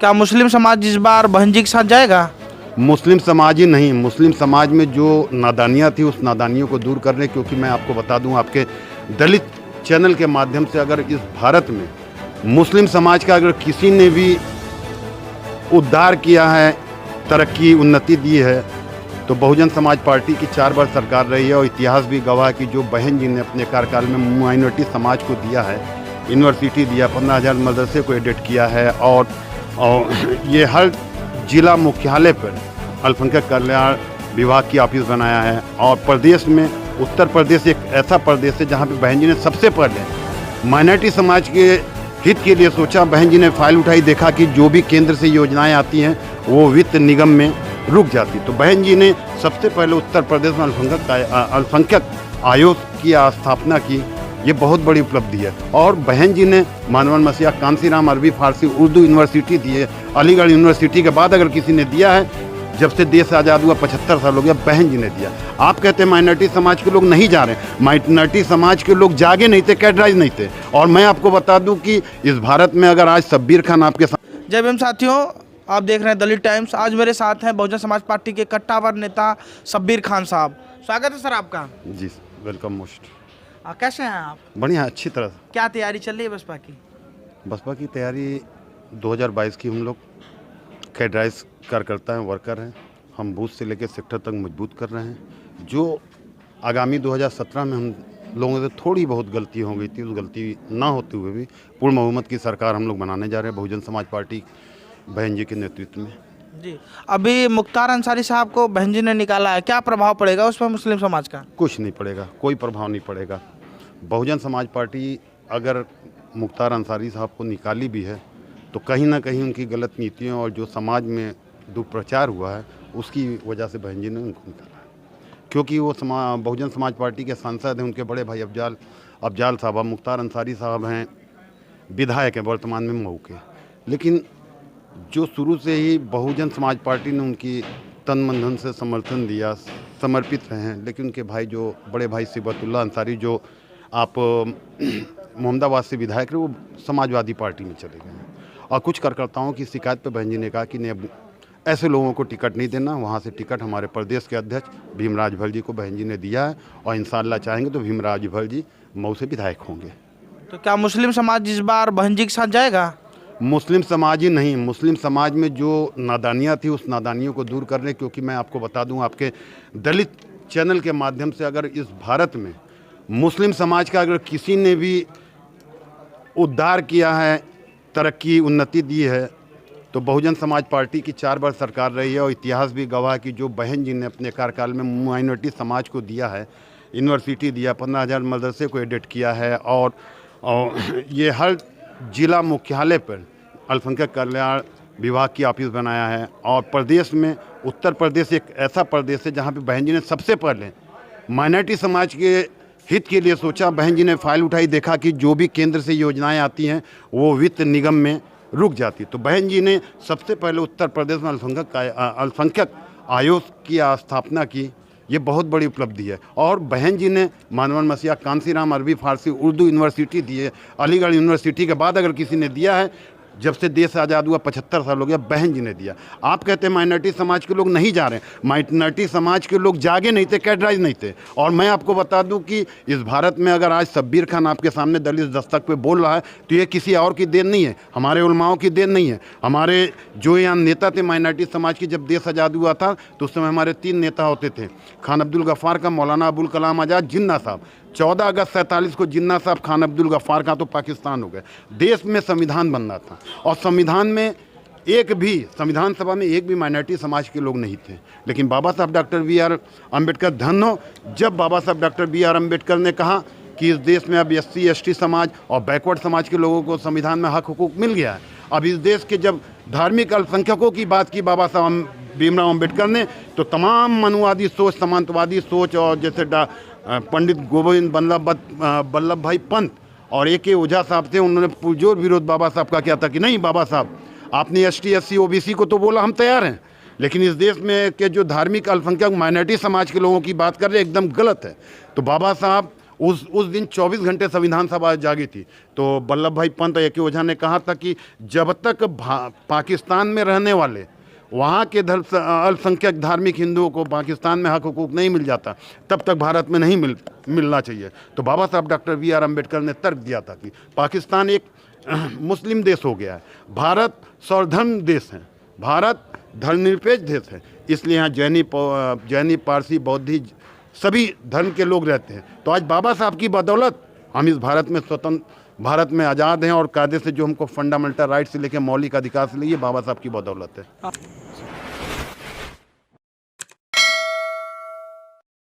क्या मुस्लिम समाज इस बार बहन जी के साथ जाएगा? मुस्लिम समाज ही नहीं, मुस्लिम समाज में जो नादानियाँ थी उस नादानियों को दूर करने, क्योंकि मैं आपको बता दूं, आपके दलित चैनल के माध्यम से अगर इस भारत में मुस्लिम समाज का अगर किसी ने भी उद्धार किया है, तरक्की उन्नति दी है, तो बहुजन समाज पार्टी की 4 बार सरकार रही है। और इतिहास भी गवाह कि जो बहन जी ने अपने कार्यकाल में माइनॉरिटी समाज को दिया है, यूनिवर्सिटी दिया, 15,000 मदरसे को एडिट किया है, और ये हर जिला मुख्यालय पर अल्पसंख्यक कल्याण विभाग की ऑफिस बनाया है। और प्रदेश में उत्तर प्रदेश एक ऐसा प्रदेश है जहाँ पे बहन जी ने सबसे पहले माइनॉरिटी समाज के हित के लिए सोचा। बहन जी ने फाइल उठाई, देखा कि जो भी केंद्र से योजनाएं आती हैं वो वित्त निगम में रुक जाती, तो बहन जी ने सबसे पहले उत्तर प्रदेश में अल्पसंख्यक आयोग की स्थापना की। ये बहुत बड़ी उपलब्धि है। और बहन जी ने मानवन मसीहा, कांसीराम, अरबी फारसी उर्दू यूनिवर्सिटी दी है। अलीगढ़ यूनिवर्सिटी के बाद अगर किसी ने दिया है, जब से देश आज़ाद हुआ 75 साल हो गया, बहन जी ने दिया। आप कहते हैं माइनॉरिटी समाज के लोग नहीं जा रहे, माइनॉरिटी समाज के लोग जागे नहीं थे, कैडराइज नहीं थे। और मैं आपको बता दूं कि इस भारत में अगर आज शब्बीर खान आपके साथ। जय भीम साथियों, आप देख रहे हैं दलित टाइम्स। आज मेरे साथ हैं बहुजन समाज पार्टी के कट्टावर नेता शब्बीर खान साहब। स्वागत है सर आपका। जी वेलकम मोस्ट। कैसे हैं आप? बढ़िया, अच्छी तरह से। क्या तैयारी चल रही है बसपा की? बसपा की तैयारी 2022 की, हम लोग कैडराइज कार्यकर्ता हैं, वर्कर हैं। हम बूथ से लेकर सेक्टर तक मजबूत कर रहे हैं। जो आगामी 2017 में हम लोगों से थोड़ी बहुत गलती हो गई थी, उस गलती ना होते हुए भी पूर्ण बहुमत की सरकार हम लोग बनाने जा रहे हैं बहुजन समाज पार्टी बहन जी के नेतृत्व में। जी, अभी मुख्तार अंसारी साहब को बहन जी ने निकाला है, क्या प्रभाव पड़ेगा उस पर मुस्लिम समाज का? कुछ नहीं पड़ेगा, कोई प्रभाव नहीं पड़ेगा। बहुजन समाज पार्टी अगर मुख्तार अंसारी साहब को निकाली भी है तो कहीं ना कहीं उनकी गलत नीतियों और जो समाज में दुष्प्रचार हुआ है उसकी वजह से बहन जी ने उनको निकाला है। क्योंकि वो बहुजन समाज पार्टी के सांसद हैं, उनके बड़े भाई अफजाल साहब, मुख्तार अंसारी साहब हैं, विधायक हैं वर्तमान में मऊ के। लेकिन जो शुरू से ही बहुजन समाज पार्टी ने उनकी तन मन धन से समर्थन दिया, समर्पित रहे हैं। लेकिन उनके भाई, जो बड़े भाई सिबतुल्ला अंसारी, जो आप मोहम्मदाबाद से विधायक रहे, वो समाजवादी पार्टी में चले गए हैं। और कुछ कार्यकर्ताओं की शिकायत पर बहन जी ने कहा कि नहीं, अब ऐसे लोगों को टिकट नहीं देना। वहाँ से टिकट हमारे प्रदेश के अध्यक्ष भीमराज भल जी को बहन जी ने दिया है, और इंशाअल्लाह चाहेंगे तो भीमराज भल जी मऊ से विधायक होंगे। तो क्या मुस्लिम समाज इस बार बहन जी के साथ जाएगा? मुस्लिम समाज ही नहीं, मुस्लिम समाज में जो नादानियाँ थी उस नादानियों को दूर करने, क्योंकि मैं आपको बता दूं, आपके दलित चैनल के माध्यम से अगर इस भारत में मुस्लिम समाज का अगर किसी ने भी उद्धार किया है, तरक्की उन्नति दी है, तो बहुजन समाज पार्टी की 4 बार सरकार रही है। और इतिहास भी गवाह कि जो बहन जी ने अपने कार्यकाल में माइनॉरिटी समाज को दिया है, यूनिवर्सिटी दिया, 15,000 मदरसे को एडिट किया है, और ये हर जिला मुख्यालय पर अल्पसंख्यक कल्याण विभाग की ऑफिस बनाया है। और प्रदेश में उत्तर प्रदेश एक ऐसा प्रदेश है जहाँ पे बहन जी ने सबसे पहले माइनॉरिटी समाज के हित के लिए सोचा। बहन जी ने फाइल उठाई, देखा कि जो भी केंद्र से योजनाएं आती हैं वो वित्त निगम में रुक जाती, तो बहन जी ने सबसे पहले उत्तर प्रदेश में अल्पसंख्यक आयोग की स्थापना की। ये बहुत बड़ी उपलब्धि है। और बहन जी ने मानवन मसीहा, कांसीराम, अरबी फारसी उर्दू यूनिवर्सिटी दी है। अलीगढ़ यूनिवर्सिटी के बाद अगर किसी ने दिया है, जब से देश आज़ाद हुआ 75 साल हो गया, बहन जी ने दिया। आप कहते हैं माइनॉरिटी समाज के लोग नहीं जा रहे, माइनॉरिटी समाज के लोग जागे नहीं थे, कैडराइज नहीं थे। और मैं आपको बता दूं कि इस भारत में अगर आज शब्बीर खान आपके सामने दलित दस्तक पे बोल रहा है तो ये किसी और की देन नहीं है, हमारे उलमाओं की देन नहीं है। हमारे जो यहाँ नेता थे माइनॉरिटी समाज की, जब देश आज़ाद हुआ था तो उस समय हमारे 3 नेता होते थे, खान अब्दुल गफ़ार का, मौलाना अबुल कलाम आज़ाद, जिन्ना साहब। 14 अगस्त 47 को जिन्ना साहब, खान अब्दुल गफ़ार का तो पाकिस्तान हो गए। देश में संविधान बनना था, और संविधान में एक भी, संविधान सभा में एक भी माइनॉरिटी समाज के लोग नहीं थे। लेकिन बाबा साहब डॉक्टर बी.आर. अम्बेडकर, धन्य हो, जब बाबा साहब डॉक्टर बी.आर. अम्बेडकर ने कहा कि इस देश में अब SC ST समाज और बैकवर्ड समाज के लोगों को संविधान में हक हुकूक मिल गया है। अब इस देश के जब धार्मिक अल्पसंख्यकों की बात की बाबा साहब भीमराव अम्बेडकर ने, तो तमाम मनुवादी सोच, समांतवादी सोच, और जैसे पंडित गोविंद वल्लभ भाई पंत और A.K. ओझा साहब थे, उन्होंने पुरजोर विरोध बाबा साहब का किया था कि नहीं बाबा साहब, आपने ST SC OBC को तो बोला, हम तैयार हैं, लेकिन इस देश में के जो धार्मिक अल्पसंख्यक माइनॉरिटी समाज के लोगों की बात कर रहे हैं एकदम गलत है। तो बाबा साहब उस दिन 24 घंटे संविधान सभा जागी थी। तो वल्लभ भाई पंत या के ओझा ने कहा था कि जब तक पाकिस्तान में रहने वाले वहाँ के अल्पसंख्यक धार्मिक हिंदुओं को पाकिस्तान में हक हुकूक नहीं मिल जाता, तब तक भारत में नहीं मिलना चाहिए। तो बाबा साहब डॉक्टर B.R. अम्बेडकर ने तर्क दिया था कि पाकिस्तान एक मुस्लिम देश हो गया है, भारत सर्वधर्म देश है, भारत धर्मनिरपेक्ष देश है, इसलिए यहाँ जैनी पारसी बौद्धी सभी धर्म के लोग रहते हैं। तो आज बाबा साहब की बदौलत हम इस भारत में स्वतंत्र भारत में आज़ाद हैं, और कायदे से जो हमको फंडामेंटल राइट से लेकर मौलिक अधिकार से लिए बाबा साहब की बदौलत है।